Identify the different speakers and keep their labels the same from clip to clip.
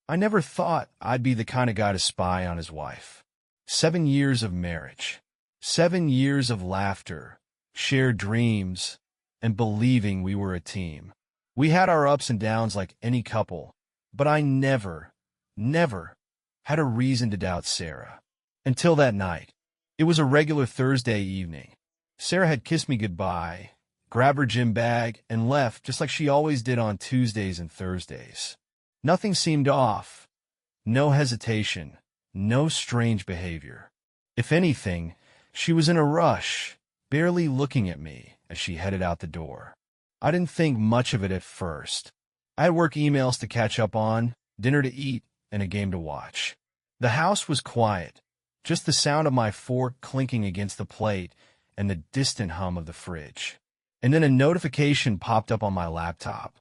Speaker 1: I never thought I'd be the kind of guy to spy on his wife. 7 years of marriage. 7 years of laughter, shared dreams, and believing we were a team. We had our ups and downs like any couple, but I never had a reason to doubt Sarah. Until that night. It was a regular Thursday evening. Sarah had kissed me goodbye, grabbed her gym bag, and left just like she always did on Tuesdays and Thursdays. Nothing seemed off. No hesitation. No strange behavior. If anything, she was in a rush, barely looking at me as she headed out the door. I didn't think much of it at first. I had work emails to catch up on, dinner to eat, and a game to watch. The house was quiet, just the sound of my fork clinking against the plate and the distant hum of the fridge. And then a notification popped up on my laptop.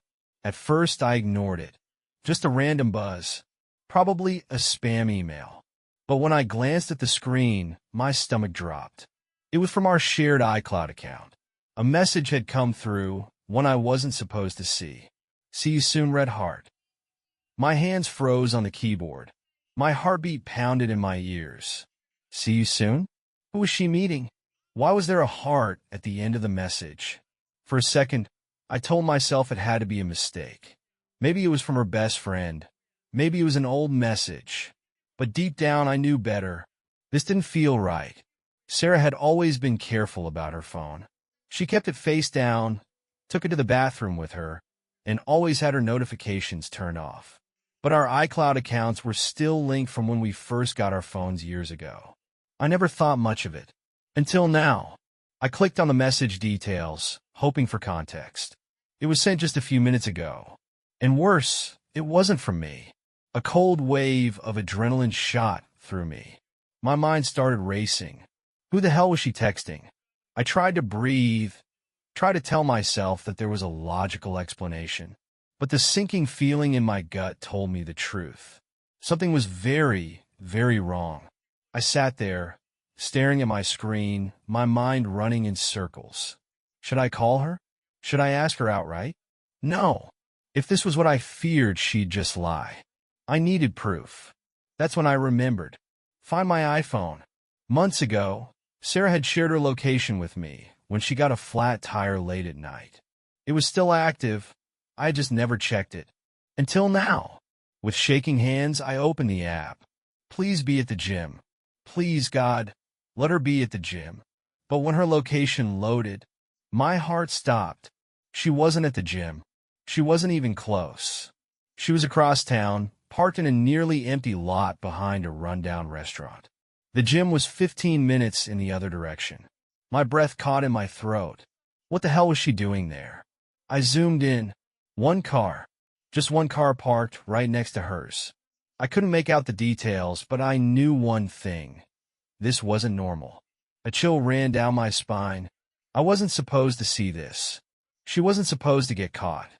Speaker 1: At first, I ignored it. Just a random buzz. Probably a spam email. But when I glanced at the screen, my stomach dropped. It was from our shared iCloud account. A message had come through, one I wasn't supposed to see. See you soon, Red Heart. My hands froze on the keyboard. My heartbeat pounded in my ears. See you soon? Who was she meeting? Why was there a heart at the end of the message? For a second, I told myself it had to be a mistake. Maybe it was from her best friend. Maybe it was an old message. But deep down, I knew better. This didn't feel right. Sarah had always been careful about her phone. She kept it face down, took it to the bathroom with her, and always had her notifications turned off. But our iCloud accounts were still linked from when we first got our phones years ago. I never thought much of it. Until now. I clicked on the message details, hoping for context. It was sent just a few minutes ago. And worse, it wasn't from me. A cold wave of adrenaline shot through me. My mind started racing. Who the hell was she texting? I tried to breathe, tried to tell myself that there was a logical explanation. But the sinking feeling in my gut told me the truth. Something was very, very wrong. I sat there, staring at my screen, my mind running in circles. Should I call her? Should I ask her outright? No. If this was what I feared, she'd just lie. I needed proof. That's when I remembered. Find my iPhone. Months ago, Sarah had shared her location with me when she got a flat tire late at night. It was still active. I had just never checked it. Until now. With shaking hands, I opened the app. Please be at the gym. Please, God, let her be at the gym. But when her location loaded, my heart stopped. She wasn't at the gym. She wasn't even close. She was across town, parked in a nearly empty lot behind a rundown restaurant. The gym was 15 minutes in the other direction. My breath caught in my throat. What the hell was she doing there? I zoomed in. One car. Just one car parked right next to hers. I couldn't make out the details, but I knew one thing. This wasn't normal. A chill ran down my spine. I wasn't supposed to see this. She wasn't supposed to get caught.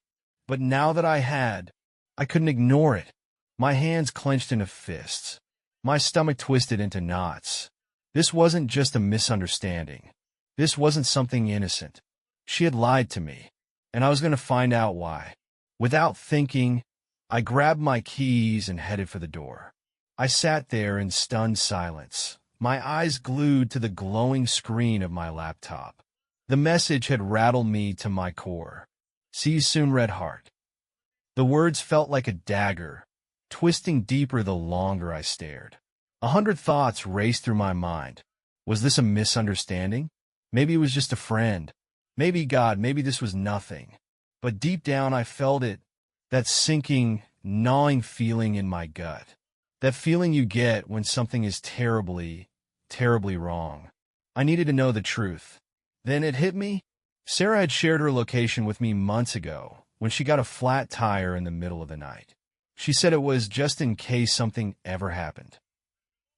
Speaker 1: But now that I had, I couldn't ignore it. My hands clenched into fists. My stomach twisted into knots. This wasn't just a misunderstanding. This wasn't something innocent. She had lied to me, and I was going to find out why. Without thinking, I grabbed my keys and headed for the door. I sat there in stunned silence, my eyes glued to the glowing screen of my laptop. The message had rattled me to my core. See you soon, Red Heart. The words felt like a dagger, twisting deeper the longer I stared. 100 thoughts raced through my mind. Was this a misunderstanding? Maybe it was just a friend. Maybe God, maybe this was nothing. But deep down I felt it, that sinking, gnawing feeling in my gut. That feeling you get when something is terribly, terribly wrong. I needed to know the truth. Then it hit me. Sarah had shared her location with me months ago when she got a flat tire in the middle of the night. She said it was just in case something ever happened.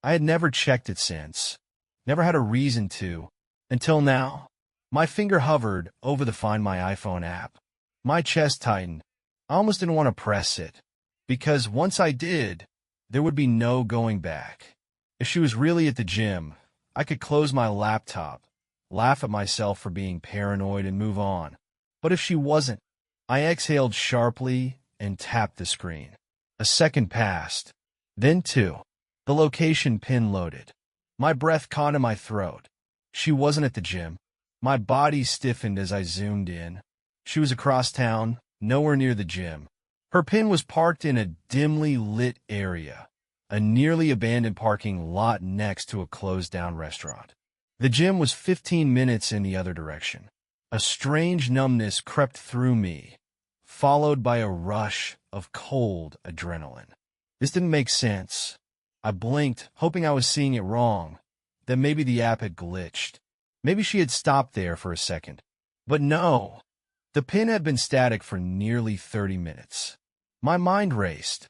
Speaker 1: I had never checked it since, never had a reason to, until now. My finger hovered over the Find My iPhone app. My chest tightened. I almost didn't want to press it, because once I did, there would be no going back. If she was really at the gym, I could close my laptop, laugh at myself for being paranoid, and move on. But if she wasn't, I exhaled sharply and tapped the screen. A second passed. Then two. The location pin loaded. My breath caught in my throat. She wasn't at the gym. My body stiffened as I zoomed in. She was across town, nowhere near the gym. Her pin was parked in a dimly lit area, a nearly abandoned parking lot next to a closed-down restaurant. The gym was 15 minutes in the other direction. A strange numbness crept through me, followed by a rush of cold adrenaline. This didn't make sense. I blinked, hoping I was seeing it wrong, that maybe the app had glitched. Maybe she had stopped there for a second. But no, the pin had been static for nearly 30 minutes. My mind raced.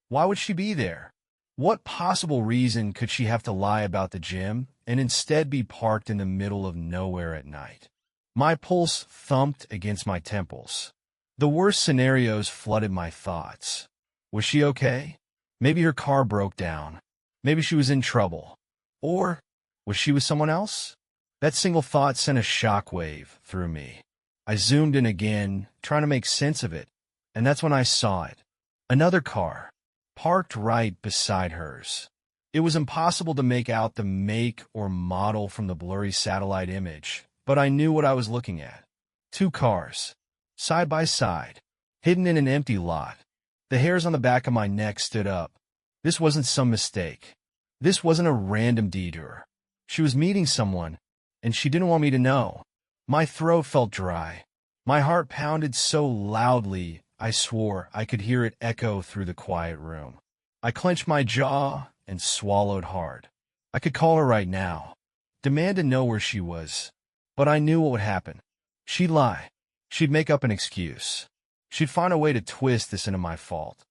Speaker 1: Why would she be there? What possible reason could she have to lie about the gym and instead be parked in the middle of nowhere at night? My pulse thumped against my temples. The worst scenarios flooded my thoughts. Was she okay? Maybe her car broke down. Maybe she was in trouble. Or was she with someone else? That single thought sent a shockwave through me. I zoomed in again, trying to make sense of it, and that's when I saw it. Another car, parked right beside hers. It was impossible to make out the make or model from the blurry satellite image, but I knew what I was looking at. Two cars, side by side, hidden in an empty lot. The hairs on the back of my neck stood up. This wasn't some mistake. This wasn't a random detour. She was meeting someone, and she didn't want me to know. My throat felt dry. My heart pounded so loudly, I swore I could hear it echo through the quiet room. I clenched my jaw and swallowed hard. I could call her right now, demand to know where she was. But I knew what would happen. She'd lie. She'd make up an excuse. She'd find a way to twist this into my fault.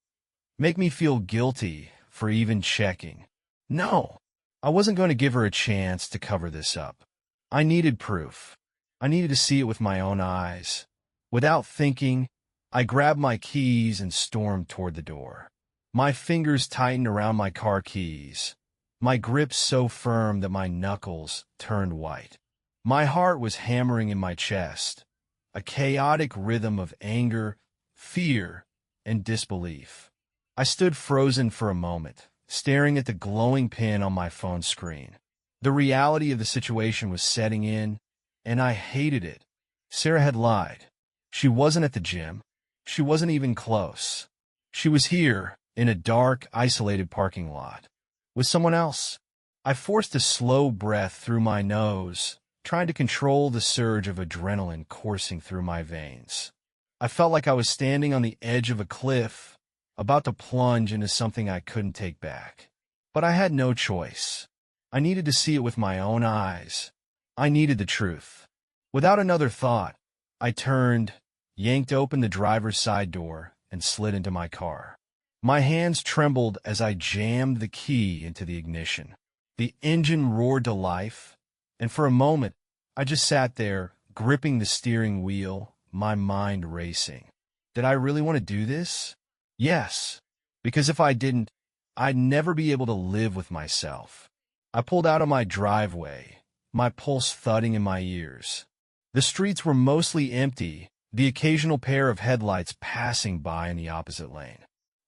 Speaker 1: Make me feel guilty for even checking. No, I wasn't going to give her a chance to cover this up. I needed proof. I needed to see it with my own eyes. Without thinking, I grabbed my keys and stormed toward the door. My fingers tightened around my car keys, my grip so firm that my knuckles turned white. My heart was hammering in my chest, a chaotic rhythm of anger, fear, and disbelief. I stood frozen for a moment, staring at the glowing pin on my phone screen. The reality of the situation was setting in, and I hated it. Sarah had lied. She wasn't at the gym. She wasn't even close. She was here, in a dark, isolated parking lot, with someone else. I forced a slow breath through my nose, trying to control the surge of adrenaline coursing through my veins. I felt like I was standing on the edge of a cliff, about to plunge into something I couldn't take back. But I had no choice. I needed to see it with my own eyes. I needed the truth. Without another thought, I turned, yanked open the driver's side door, and slid into my car. My hands trembled as I jammed the key into the ignition. The engine roared to life, and for a moment, I just sat there, gripping the steering wheel, my mind racing. Did I really want to do this? Yes, because if I didn't, I'd never be able to live with myself. I pulled out of my driveway, my pulse thudding in my ears. The streets were mostly empty, the occasional pair of headlights passing by in the opposite lane.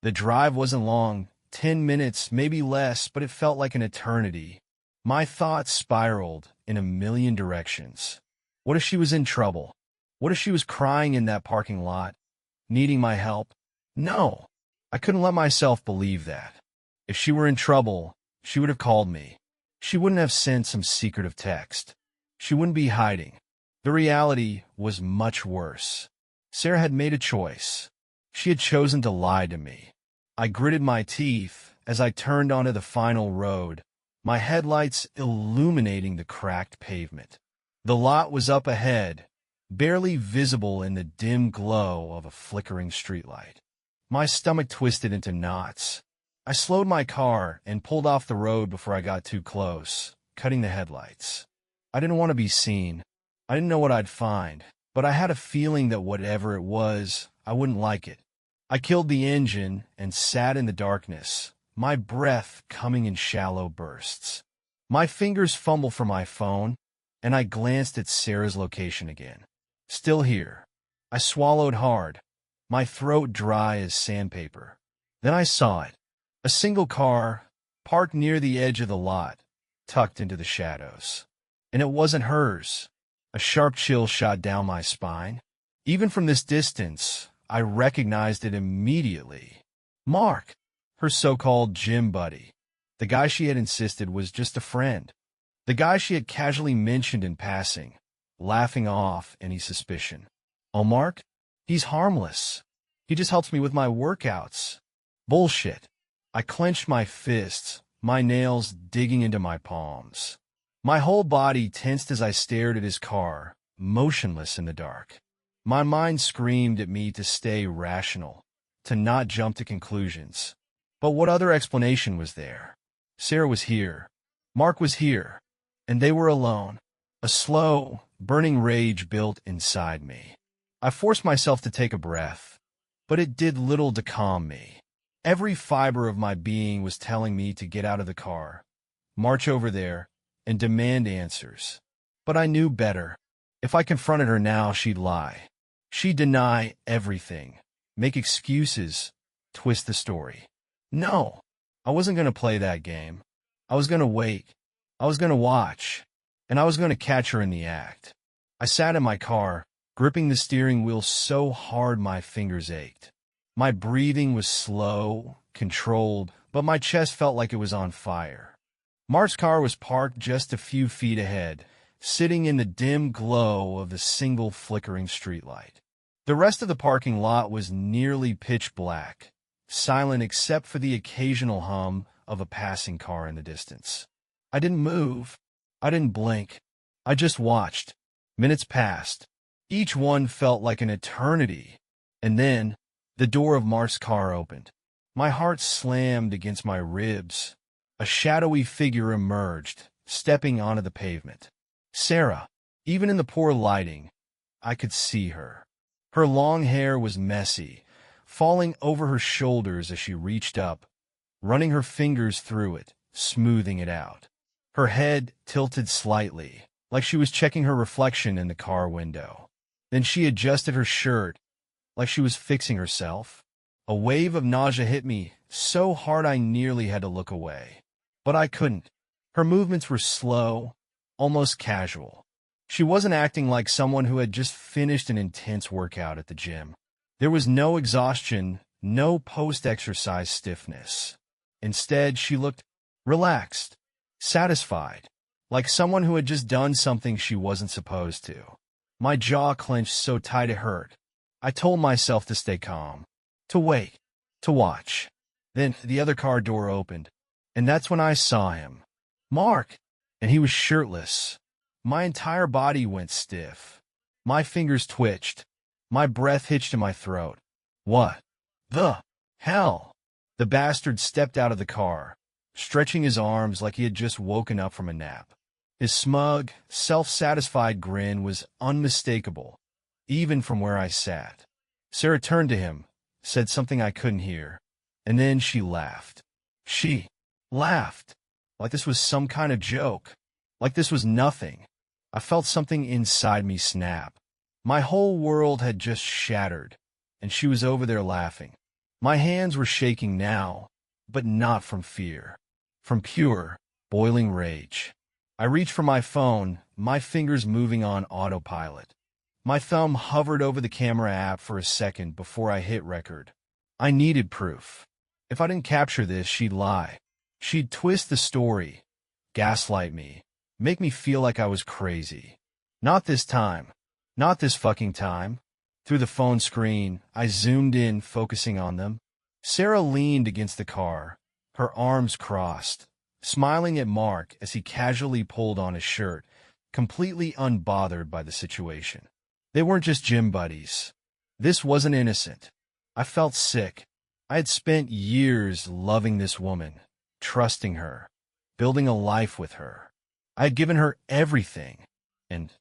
Speaker 1: The drive wasn't long, 10 minutes, maybe less, but it felt like an eternity. My thoughts spiraled in a million directions. What if she was in trouble? What if she was crying in that parking lot, needing my help? No, I couldn't let myself believe that. If she were in trouble, she would have called me. She wouldn't have sent some secretive text. She wouldn't be hiding. The reality was much worse. Sarah had made a choice. She had chosen to lie to me. I gritted my teeth as I turned onto the final road, my headlights illuminating the cracked pavement. The lot was up ahead, barely visible in the dim glow of a flickering streetlight. My stomach twisted into knots. I slowed my car and pulled off the road before I got too close, cutting the headlights. I didn't want to be seen. I didn't know what I'd find, but I had a feeling that whatever it was, I wouldn't like it. I killed the engine and sat in the darkness, my breath coming in shallow bursts. My fingers fumbled for my phone, and I glanced at Sarah's location again. Still here. I swallowed hard, my throat dry as sandpaper. Then I saw it. A single car, parked near the edge of the lot, tucked into the shadows. And it wasn't hers. A sharp chill shot down my spine. Even from this distance, I recognized it immediately. Mark, her so-called gym buddy. The guy she had insisted was just a friend. The guy she had casually mentioned in passing, laughing off any suspicion. Oh, Mark? He's harmless. He just helps me with my workouts. Bullshit. I clenched my fists, my nails digging into my palms. My whole body tensed as I stared at his car, motionless in the dark. My mind screamed at me to stay rational, to not jump to conclusions. But what other explanation was there? Sarah was here. Mark was here. And they were alone. A slow, burning rage built inside me. I forced myself to take a breath, but it did little to calm me. Every fiber of my being was telling me to get out of the car, march over there, and demand answers. But I knew better. If I confronted her now, she'd lie. She'd deny everything, make excuses, twist the story. No, I wasn't going to play that game. I was going to wait. I was going to watch. And I was going to catch her in the act. I sat in my car, gripping the steering wheel so hard my fingers ached. My breathing was slow, controlled, but my chest felt like it was on fire. Mark's car was parked just a few feet ahead, sitting in the dim glow of the single flickering streetlight. The rest of the parking lot was nearly pitch black, silent except for the occasional hum of a passing car in the distance. I didn't move. I didn't blink. I just watched. Minutes passed. Each one felt like an eternity. And then, the door of Mark's car opened. My heart slammed against my ribs. A shadowy figure emerged, stepping onto the pavement. Sarah. Even in the poor lighting, I could see her. Her long hair was messy, falling over her shoulders as she reached up, running her fingers through it, smoothing it out. Her head tilted slightly, like she was checking her reflection in the car window. Then she adjusted her shirt, like she was fixing herself. A wave of nausea hit me so hard I nearly had to look away. But I couldn't. Her movements were slow, almost casual. She wasn't acting like someone who had just finished an intense workout at the gym. There was no exhaustion, no post-exercise stiffness. Instead, she looked relaxed, satisfied, like someone who had just done something she wasn't supposed to. My jaw clenched so tight it hurt. I told myself to stay calm, to wait, to watch. Then the other car door opened, and that's when I saw him. Mark! And he was shirtless. My entire body went stiff. My fingers twitched. My breath hitched in my throat. What the hell? The bastard stepped out of the car, stretching his arms like he had just woken up from a nap. His smug, self-satisfied grin was unmistakable, even from where I sat. Sarah turned to him, said something I couldn't hear, and then she laughed. She laughed, like this was some kind of joke, like this was nothing. I felt something inside me snap. My whole world had just shattered, and she was over there laughing. My hands were shaking now, but not from fear, from pure, boiling rage. I reached for my phone, my fingers moving on autopilot. My thumb hovered over the camera app for a second before I hit record. I needed proof. If I didn't capture this, she'd lie. She'd twist the story, gaslight me, make me feel like I was crazy. Not this time. Not this fucking time. Through the phone screen, I zoomed in, focusing on them. Sarah leaned against the car, her arms crossed, smiling at Mark as he casually pulled on his shirt, completely unbothered by the situation. They weren't just gym buddies. This wasn't innocent. I felt sick. I had spent years loving this woman, trusting her, building a life with her. I had given her everything. And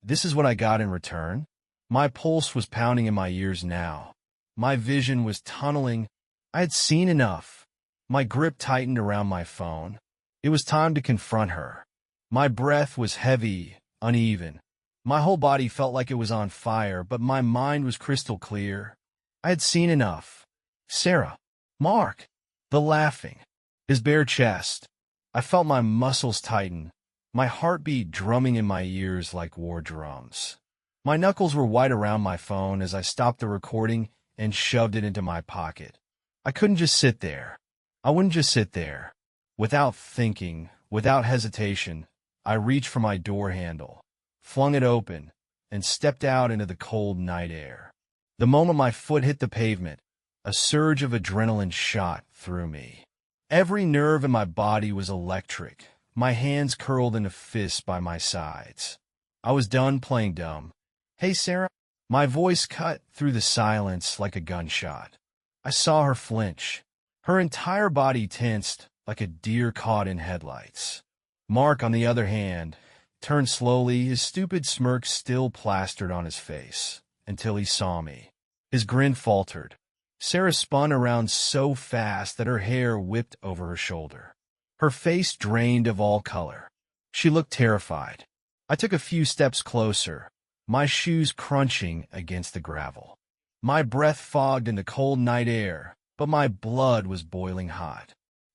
Speaker 1: this is what I got in return? My pulse was pounding in my ears now. My vision was tunneling. I had seen enough. My grip tightened around my phone. It was time to confront her. My breath was heavy, uneven. My whole body felt like it was on fire, but my mind was crystal clear. I had seen enough. Sarah, Mark. The laughing. His bare chest. I felt my muscles tighten, my heartbeat drumming in my ears like war drums. My knuckles were white around my phone as I stopped the recording and shoved it into my pocket. I couldn't just sit there. I wouldn't just sit there. Without thinking, without hesitation, I reached for my door handle, flung it open, and stepped out into the cold night air. The moment my foot hit the pavement, a surge of adrenaline shot through me. Every nerve in my body was electric, my hands curled into fists by my sides. I was done playing dumb. "Hey, Sarah." My voice cut through the silence like a gunshot. I saw her flinch. Her entire body tensed like a deer caught in headlights. Mark, on the other hand, turned slowly, his stupid smirk still plastered on his face, until he saw me. His grin faltered. Sarah spun around so fast that her hair whipped over her shoulder. Her face drained of all color. She looked terrified. I took a few steps closer, my shoes crunching against the gravel. My breath fogged in the cold night air, but my blood was boiling hot.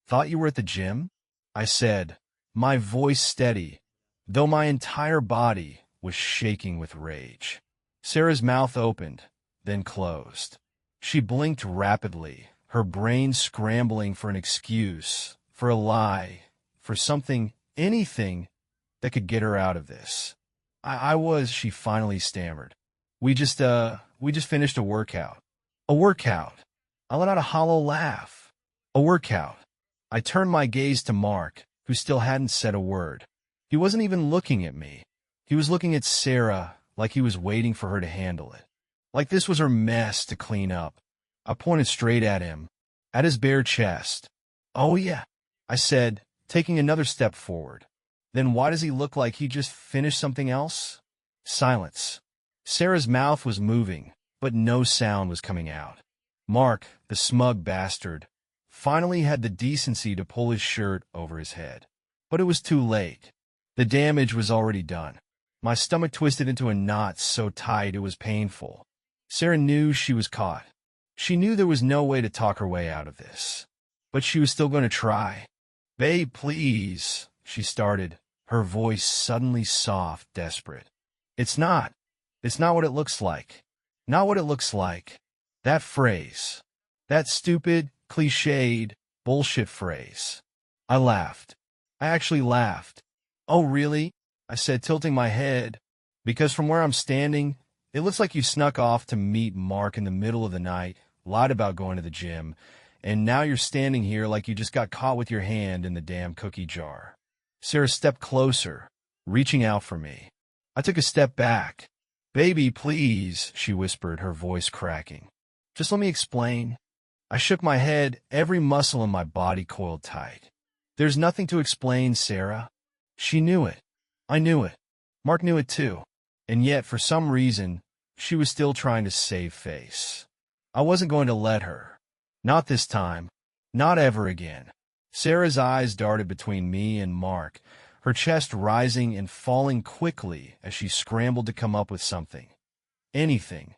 Speaker 1: "Thought you were at the gym?" I said, my voice steady, though my entire body was shaking with rage. Sarah's mouth opened, then closed. She blinked rapidly, her brain scrambling for an excuse, for a lie, for something, anything that could get her out of this. She finally stammered. We just finished a workout." "A workout?" I let out a hollow laugh. "A workout." I turned my gaze to Mark, who still hadn't said a word. He wasn't even looking at me. He was looking at Sarah like he was waiting for her to handle it. Like this was her mess to clean up. I pointed straight at him, at his bare chest. "Oh yeah," I said, taking another step forward. "Then why does he look like he just finished something else?" Silence. Sarah's mouth was moving, but no sound was coming out. Mark, the smug bastard, finally had the decency to pull his shirt over his head. But it was too late. The damage was already done. My stomach twisted into a knot so tight it was painful. Sarah knew she was caught. She knew there was no way to talk her way out of this. But she was still going to try. "Babe, please," she started, her voice suddenly soft, desperate. It's not what it looks like. Not what it looks like." That phrase. That stupid, cliched, bullshit phrase. I laughed. I actually laughed. "Oh, really?" I said, tilting my head. "Because from where I'm standing, it looks like you snuck off to meet Mark in the middle of the night, lied about going to the gym, and now you're standing here like you just got caught with your hand in the damn cookie jar." Sarah stepped closer, reaching out for me. I took a step back. "Baby, please," she whispered, her voice cracking. "Just let me explain." I shook my head, every muscle in my body coiled tight. "There's nothing to explain, Sarah." She knew it. I knew it. Mark knew it too. And yet, for some reason, she was still trying to save face. I wasn't going to let her. Not this time. Not ever again. Sarah's eyes darted between me and Mark, her chest rising and falling quickly as she scrambled to come up with something. Anything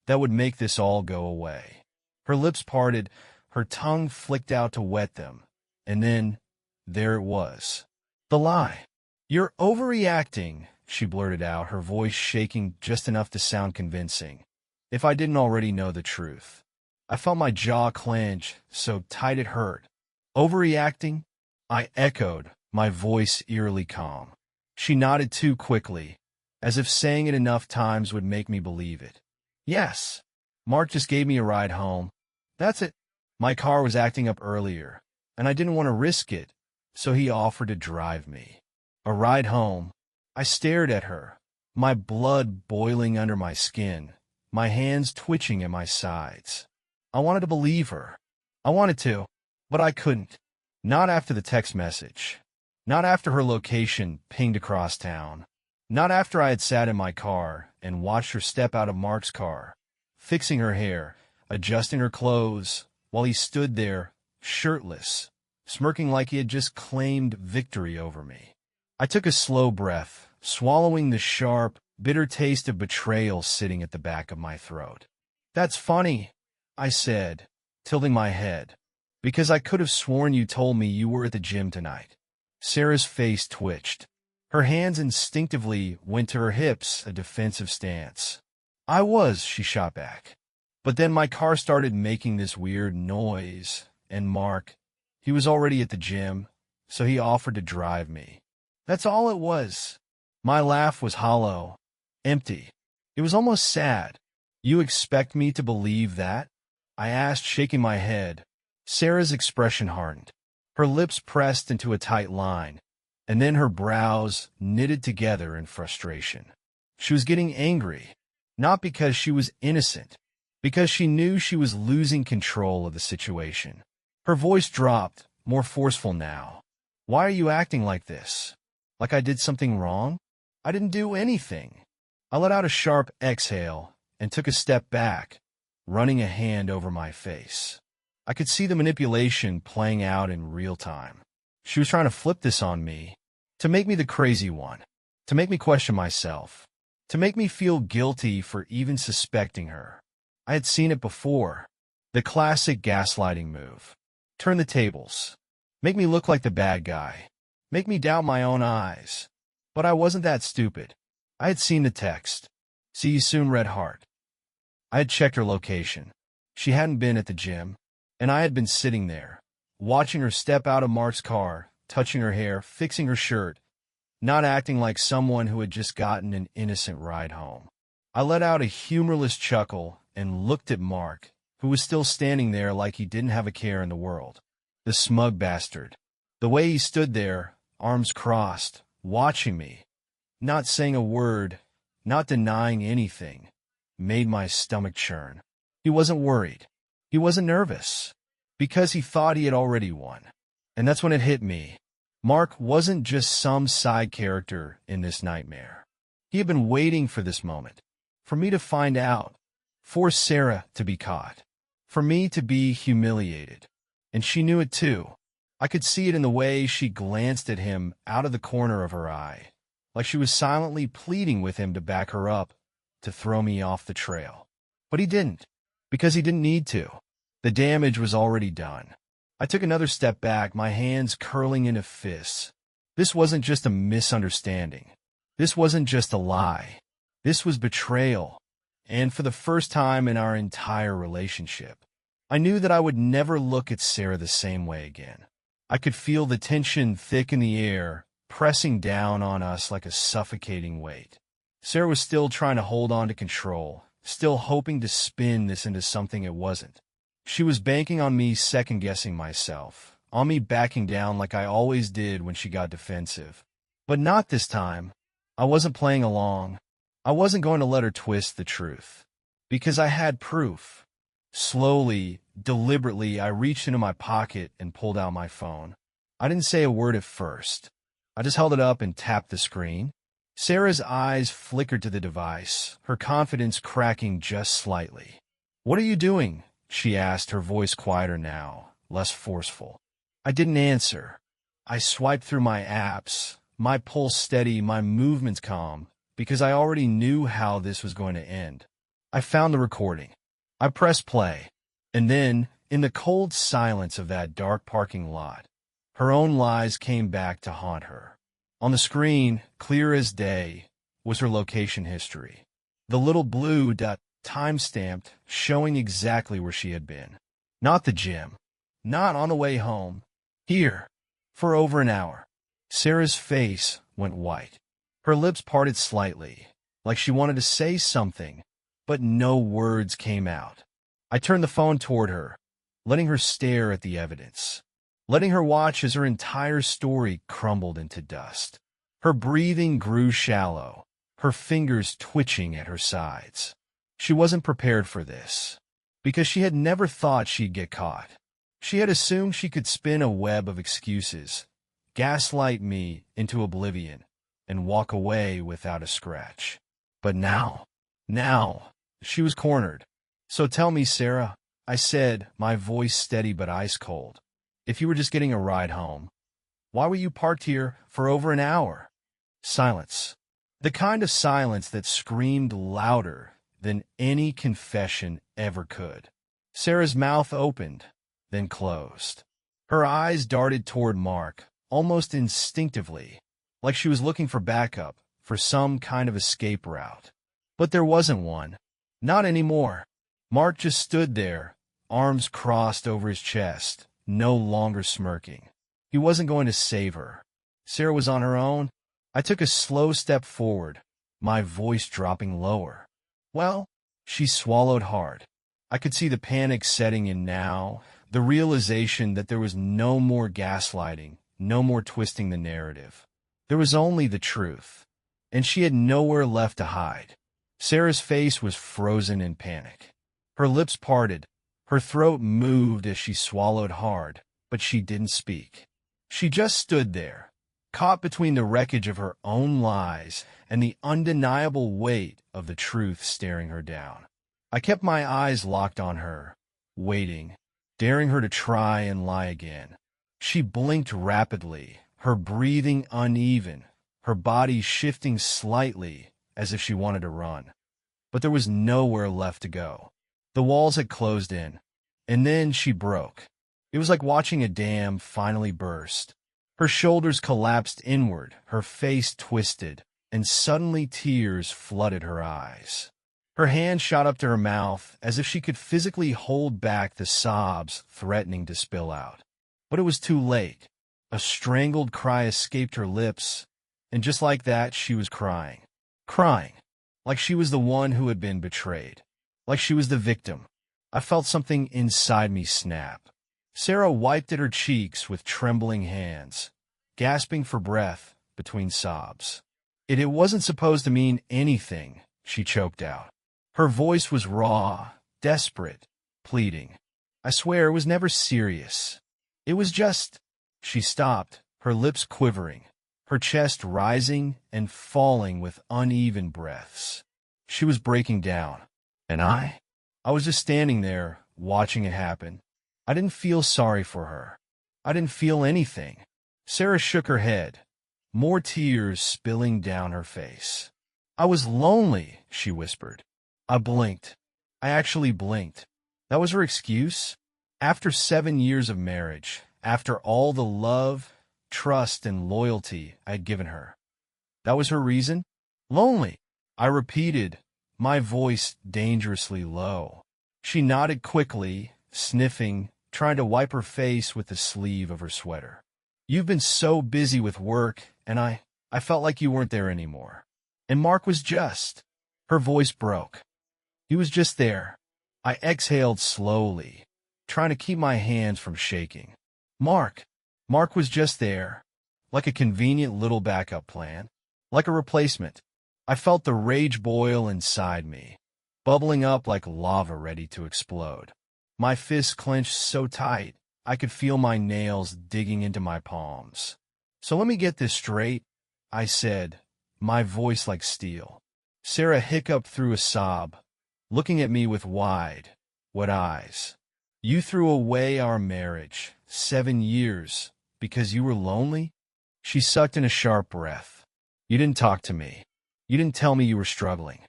Speaker 1: that would make this all go away. Her lips parted, her tongue flicked out to wet them, and then there it was. The lie. "You're overreacting," she blurted out, her voice shaking just enough to sound convincing. If I didn't already know the truth. I felt my jaw clench, so tight it hurt. "Overreacting?" I echoed, my voice eerily calm. She nodded too quickly, as if saying it enough times would make me believe it. "Yes. Mark just gave me a ride home. That's it. My car was acting up earlier, and I didn't want to risk it, so he offered to drive me. A ride home." I stared at her, my blood boiling under my skin, my hands twitching at my sides. I wanted to believe her. I wanted to, but I couldn't. Not after the text message. Not after her location pinged across town. Not after I had sat in my car and watched her step out of Mark's car, fixing her hair, adjusting her clothes, while he stood there, shirtless, smirking like he had just claimed victory over me. I took a slow breath, swallowing the sharp, bitter taste of betrayal sitting at the back of my throat. "That's funny," I said, tilting my head. Because I could have sworn you told me you were at the gym tonight. Sarah's face twitched. Her hands instinctively went to her hips, a defensive stance. I was, she shot back. But then my car started making this weird noise, and Mark, he was already at the gym, so he offered to drive me. That's all it was. My laugh was hollow, empty. It was almost sad. You expect me to believe that? I asked, shaking my head. Sarah's expression hardened. Her lips pressed into a tight line, and then her brows knitted together in frustration. She was getting angry, not because she was innocent, because she knew she was losing control of the situation. Her voice dropped, more forceful now. Why are you acting like this? Like I did something wrong? I didn't do anything. I let out a sharp exhale and took a step back, running a hand over my face. I could see the manipulation playing out in real time. She was trying to flip this on me, to make me the crazy one, to make me question myself, to make me feel guilty for even suspecting her. I had seen it before, the classic gaslighting move. Turn the tables. Make me look like the bad guy. Make me doubt my own eyes. But I wasn't that stupid. I had seen the text. See you soon, Red Heart. I had checked her location. She hadn't been at the gym, and I had been sitting there, watching her step out of Mark's car, touching her hair, fixing her shirt, not acting like someone who had just gotten an innocent ride home. I let out a humorless chuckle and looked at Mark, who was still standing there like he didn't have a care in the world. The smug bastard. The way he stood there, arms crossed, watching me, not saying a word, not denying anything, made my stomach churn. He wasn't worried. He wasn't nervous, because he thought he had already won. And that's when it hit me. Mark wasn't just some side character in this nightmare. He had been waiting for this moment, for me to find out, for Sarah to be caught, for me to be humiliated. And she knew it too. I could see it in the way she glanced at him out of the corner of her eye, like she was silently pleading with him to back her up, to throw me off the trail. But he didn't, because he didn't need to. The damage was already done. I took another step back, my hands curling into fists. This wasn't just a misunderstanding. This wasn't just a lie. This was betrayal. And for the first time in our entire relationship, I knew that I would never look at Sarah the same way again. I could feel the tension thick in the air, pressing down on us like a suffocating weight. Sarah was still trying to hold on to control, still hoping to spin this into something it wasn't. She was banking on me second-guessing myself, on me backing down like I always did when she got defensive. But not this time. I wasn't playing along. I wasn't going to let her twist the truth. Because I had proof. Slowly, deliberately, I reached into my pocket and pulled out my phone. I didn't say a word at first. I just held it up and tapped the screen. Sarah's eyes flickered to the device, her confidence cracking just slightly. "What are you doing?" she asked, her voice quieter now, less forceful. I didn't answer. I swiped through my apps, my pulse steady, my movements calm, because I already knew how this was going to end. I found the recording. I pressed play, and then, in the cold silence of that dark parking lot, her own lies came back to haunt her. On the screen, clear as day, was her location history. The little blue dot, time-stamped, showing exactly where she had been. Not the gym. Not on the way home. Here. For over an hour. Sarah's face went white. Her lips parted slightly, like she wanted to say something, but no words came out. I turned the phone toward her, letting her stare at the evidence, letting her watch as her entire story crumbled into dust. Her breathing grew shallow, her fingers twitching at her sides. She wasn't prepared for this, because she had never thought she'd get caught. She had assumed she could spin a web of excuses, gaslight me into oblivion, and walk away without a scratch. But now, she was cornered. "So tell me, Sarah," I said, my voice steady but ice cold. "If you were just getting a ride home, why were you parked here for over an hour?" Silence. The kind of silence that screamed louder than any confession ever could. Sarah's mouth opened, then closed. Her eyes darted toward Mark, almost instinctively, like she was looking for backup, for some kind of escape route. But there wasn't one. Not anymore. Mark just stood there, arms crossed over his chest, no longer smirking. He wasn't going to save her. Sarah was on her own. I took a slow step forward, my voice dropping lower. Well, she swallowed hard. I could see the panic setting in now, the realization that there was no more gaslighting, no more twisting the narrative. There was only the truth, and she had nowhere left to hide. Sarah's face was frozen in panic. Her lips parted, her throat moved as she swallowed hard, but she didn't speak. She just stood there, caught between the wreckage of her own lies and the undeniable weight of the truth staring her down. I kept my eyes locked on her, waiting, daring her to try and lie again. She blinked rapidly, her breathing uneven, her body shifting slightly as if she wanted to run. But there was nowhere left to go. The walls had closed in, and then she broke. It was like watching a dam finally burst. Her shoulders collapsed inward, her face twisted, and suddenly tears flooded her eyes. Her hand shot up to her mouth as if she could physically hold back the sobs threatening to spill out. But it was too late. A strangled cry escaped her lips, and just like that, she was crying. Crying, like she was the one who had been betrayed, like she was the victim. I felt something inside me snap. Sarah wiped at her cheeks with trembling hands, gasping for breath between sobs. It wasn't supposed to mean anything, she choked out. Her voice was raw, desperate, pleading. I swear it was never serious. It was just... She stopped, her lips quivering, her chest rising and falling with uneven breaths. She was breaking down. And I was just standing there, watching it happen. I didn't feel sorry for her. I didn't feel anything. Sarah shook her head, more tears spilling down her face. I was lonely, she whispered. I blinked. I actually blinked. That was her excuse? After 7 years of marriage, after all the love, trust, and loyalty I had given her. That was her reason? Lonely, I repeated, my voice dangerously low. She nodded quickly, sniffing, trying to wipe her face with the sleeve of her sweater. You've been so busy with work, and I felt like you weren't there anymore. And Mark was just... Her voice broke. He was just there. I exhaled slowly, trying to keep my hands from shaking. Mark was just there, like a convenient little backup plan, like a replacement. I felt the rage boil inside me, bubbling up like lava ready to explode. My fists clenched so tight, I could feel my nails digging into my palms. So let me get this straight, I said, my voice like steel. Sarah hiccuped through a sob, looking at me with wide, wet eyes. You threw away our marriage, 7 years, because you were lonely? She sucked in a sharp breath. You didn't talk to me. You didn't tell me you were struggling.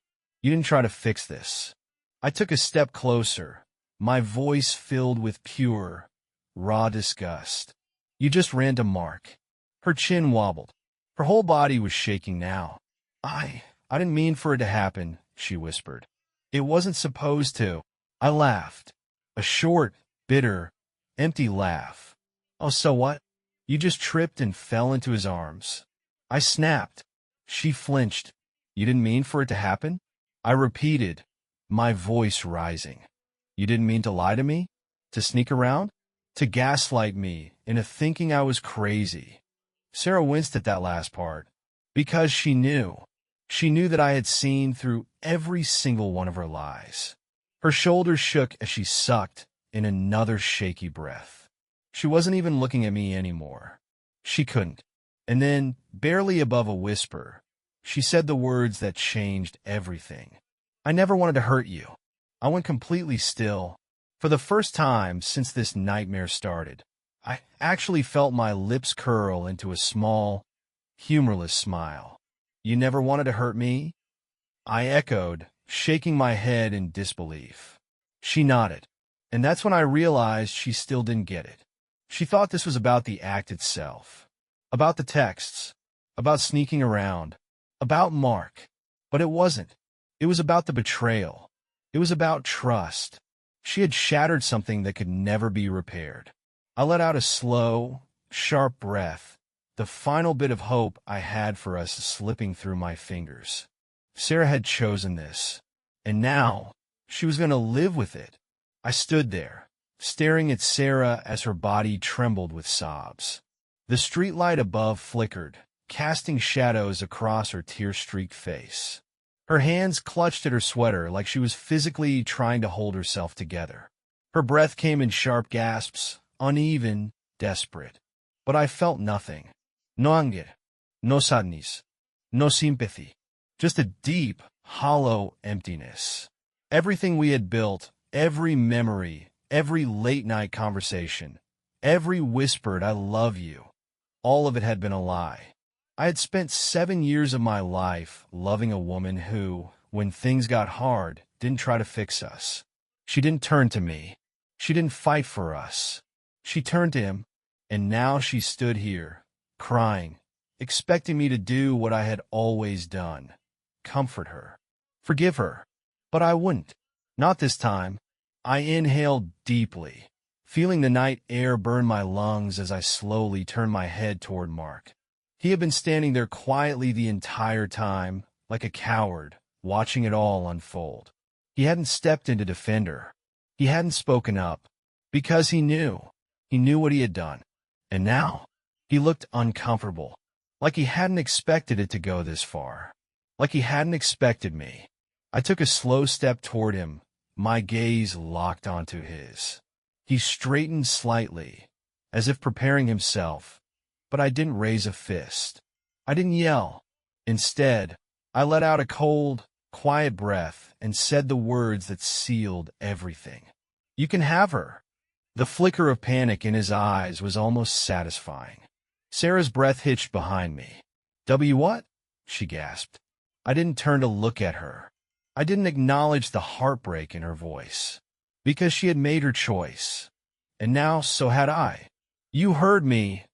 Speaker 1: You didn't try to fix this. I took a step closer, my voice filled with pure, raw disgust. You just ran to Mark. Her chin wobbled. Her whole body was shaking now. I didn't mean for it to happen, she whispered. It wasn't supposed to. I laughed. A short, bitter, empty laugh. Oh, so what? You just tripped and fell into his arms. I snapped. She flinched. You didn't mean for it to happen? I repeated, my voice rising. You didn't mean to lie to me? To sneak around? To gaslight me into thinking I was crazy? Sarah winced at that last part. Because she knew. She knew that I had seen through every single one of her lies. Her shoulders shook as she sucked in another shaky breath. She wasn't even looking at me anymore. She couldn't. And then, barely above a whisper, she said the words that changed everything. I never wanted to hurt you. I went completely still. For the first time since this nightmare started, I actually felt my lips curl into a small, humorless smile. You never wanted to hurt me? I echoed, shaking my head in disbelief. She nodded. And that's when I realized she still didn't get it. She thought this was about the act itself, about the texts, about sneaking around, about Mark. But it wasn't. It was about the betrayal. It was about trust. She had shattered something that could never be repaired. I let out a slow, sharp breath, the final bit of hope I had for us slipping through my fingers. Sarah had chosen this, and now she was going to live with it. I stood there, staring at Sarah as her body trembled with sobs. The streetlight above flickered, casting shadows across her tear-streaked face. Her hands clutched at her sweater like she was physically trying to hold herself together. Her breath came in sharp gasps, uneven, desperate. But I felt nothing. No anger, no sadness, no sympathy. Just a deep, hollow emptiness. Everything we had built, every memory, every late-night conversation, every whispered "I love you," all of it had been a lie. I had spent 7 years of my life loving a woman who, when things got hard, didn't try to fix us. She didn't turn to me. She didn't fight for us. She turned to him, and now she stood here, crying, expecting me to do what I had always done. Comfort her. Forgive her. But I wouldn't. Not this time. I inhaled deeply, feeling the night air burn my lungs as I slowly turned my head toward Mark. He had been standing there quietly the entire time, like a coward, watching it all unfold. He hadn't stepped in to defend her. He hadn't spoken up, because he knew. He knew what he had done. And now, he looked uncomfortable, like he hadn't expected it to go this far. Like he hadn't expected me. I took a slow step toward him, my gaze locked onto his. He straightened slightly, as if preparing himself, but I didn't raise a fist. I didn't yell. Instead, I let out a cold, quiet breath and said the words that sealed everything. "You can have her." The flicker of panic in his eyes was almost satisfying. Sarah's breath hitched behind me. "W what?" she gasped. I didn't turn to look at her. I didn't acknowledge the heartbreak in her voice, because she had made her choice. And now so had I. "You heard me,"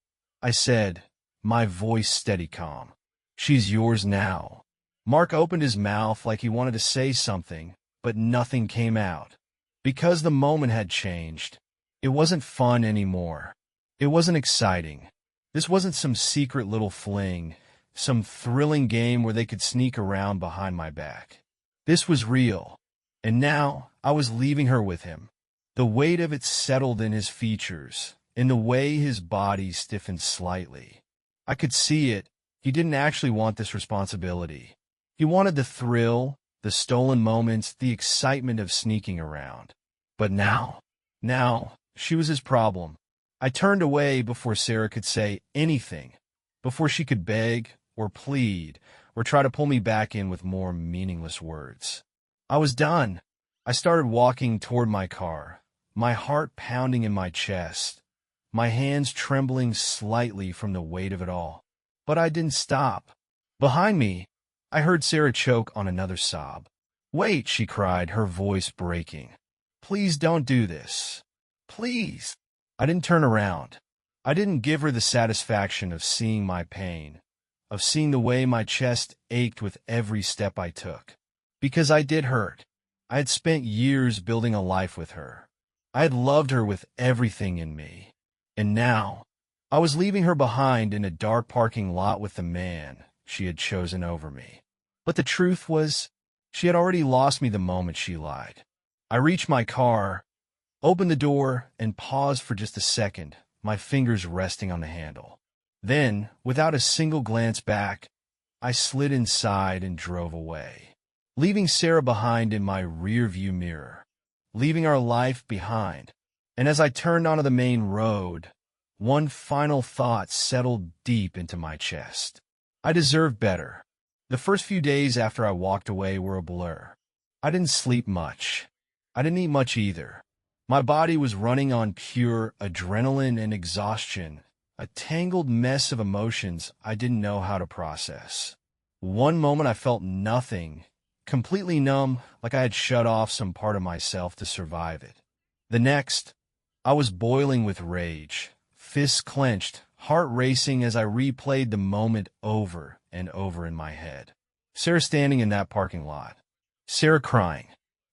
Speaker 1: I said, my voice steady calm. "She's yours now." Mark opened his mouth like he wanted to say something, but nothing came out. Because the moment had changed. It wasn't fun anymore. It wasn't exciting. This wasn't some secret little fling, some thrilling game where they could sneak around behind my back. This was real. And now I was leaving her with him. The weight of it settled in his features, in the way his body stiffened slightly. I could see it. He didn't actually want this responsibility. He wanted the thrill, the stolen moments, the excitement of sneaking around. But now, she was his problem. I turned away before Sarah could say anything, before she could beg or plead or try to pull me back in with more meaningless words. I was done. I started walking toward my car, my heart pounding in my chest, my hands trembling slightly from the weight of it all. But I didn't stop. Behind me, I heard Sarah choke on another sob. "Wait," she cried, her voice breaking. "Please don't do this. Please." I didn't turn around. I didn't give her the satisfaction of seeing my pain, of seeing the way my chest ached with every step I took. Because I did hurt. I had spent years building a life with her. I had loved her with everything in me. And now, I was leaving her behind in a dark parking lot with the man she had chosen over me. But the truth was, she had already lost me the moment she lied. I reached my car, opened the door, and paused for just a second, my fingers resting on the handle. Then, without a single glance back, I slid inside and drove away, leaving Sarah behind in my rearview mirror, leaving our life behind. And as I turned onto the main road, one final thought settled deep into my chest. I deserved better. The first few days after I walked away were a blur. I didn't sleep much. I didn't eat much either. My body was running on pure adrenaline and exhaustion, a tangled mess of emotions I didn't know how to process. One moment I felt nothing, completely numb, like I had shut off some part of myself to survive it. The next, I was boiling with rage, fists clenched, heart racing as I replayed the moment over and over in my head. Sarah standing in that parking lot. Sarah crying.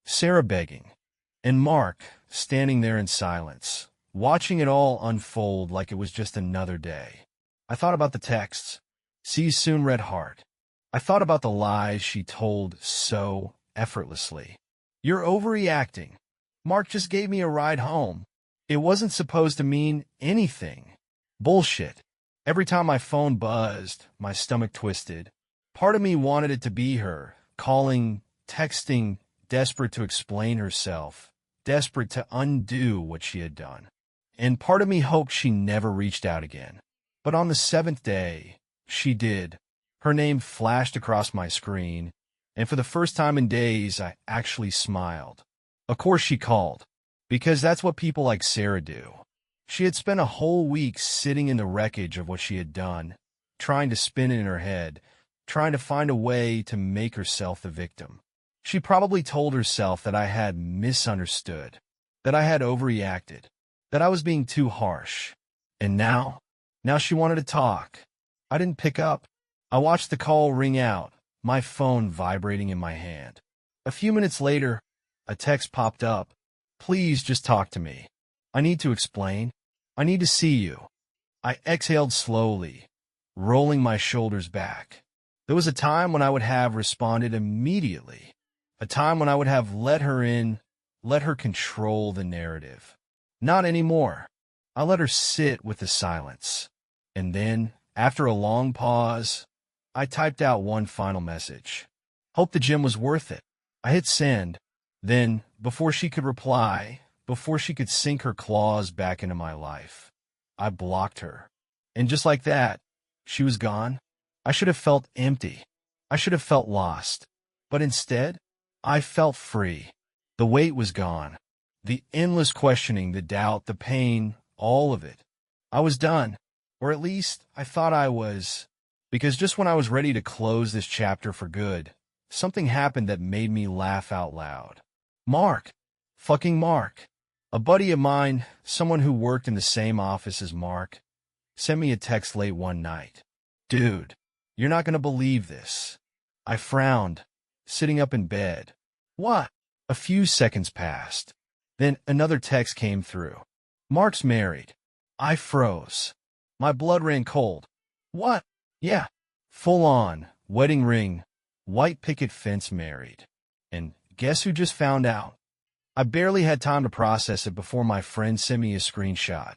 Speaker 1: Sarah begging. And Mark standing there in silence, watching it all unfold like it was just another day. I thought about the texts. See you soon, Red Heart. I thought about the lies she told so effortlessly. You're overreacting. Mark just gave me a ride home. It wasn't supposed to mean anything. Bullshit. Every time my phone buzzed, my stomach twisted. Part of me wanted it to be her, calling, texting, desperate to explain herself, desperate to undo what she had done. And part of me hoped she never reached out again. But on the seventh day, she did. Her name flashed across my screen, and for the first time in days, I actually smiled. Of course she called, because that's what people like Sarah do. She had spent a whole week sitting in the wreckage of what she had done, trying to spin it in her head, trying to find a way to make herself the victim. She probably told herself that I had misunderstood, that I had overreacted, that I was being too harsh. And now she wanted to talk. I didn't pick up. I watched the call ring out, my phone vibrating in my hand. A few minutes later, a text popped up. Please just talk to me. I need to explain. I need to see you. I exhaled slowly, rolling my shoulders back. There was a time when I would have responded immediately, a time when I would have let her in, let her control the narrative. Not anymore. I let her sit with the silence. And then, after a long pause, I typed out one final message. Hope the gym was worth it. I hit send. Then, before she could reply, before she could sink her claws back into my life, I blocked her. And just like that, she was gone. I should have felt empty. I should have felt lost. But instead, I felt free. The weight was gone. The endless questioning, the doubt, the pain, all of it. I was done. Or at least, I thought I was. Because just when I was ready to close this chapter for good, something happened that made me laugh out loud. Mark. Fucking Mark. A buddy of mine, someone who worked in the same office as Mark, sent me a text late one night. Dude, you're not going to believe this. I frowned, sitting up in bed. What? A few seconds passed. Then another text came through. Mark's married. I froze. My blood ran cold. What? Yeah. Full on, wedding ring, white picket fence married. And guess who just found out? I barely had time to process it before my friend sent me a screenshot.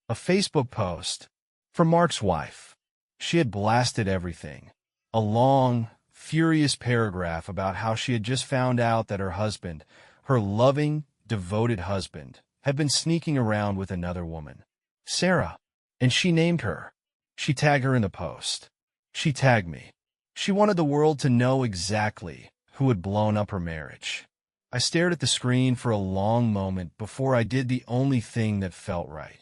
Speaker 1: A Facebook post from Mark's wife. She had blasted everything. A long, furious paragraph about how she had just found out that her husband, her loving, devoted husband, had been sneaking around with another woman. Sarah. And she named her. She tagged her in the post. She tagged me. She wanted the world to know exactly who had blown up her marriage. I stared at the screen for a long moment before I did the only thing that felt right.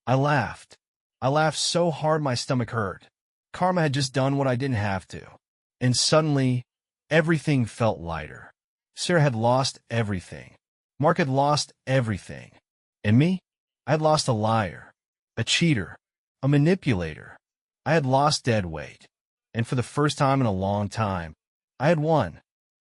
Speaker 1: I laughed. I laughed so hard my stomach hurt. Karma had just done what I didn't have to. And suddenly, everything felt lighter. Sarah had lost everything. Mark had lost everything. And me? I had lost a liar, a cheater, a manipulator. I had lost dead weight. And for the first time in a long time, I had won.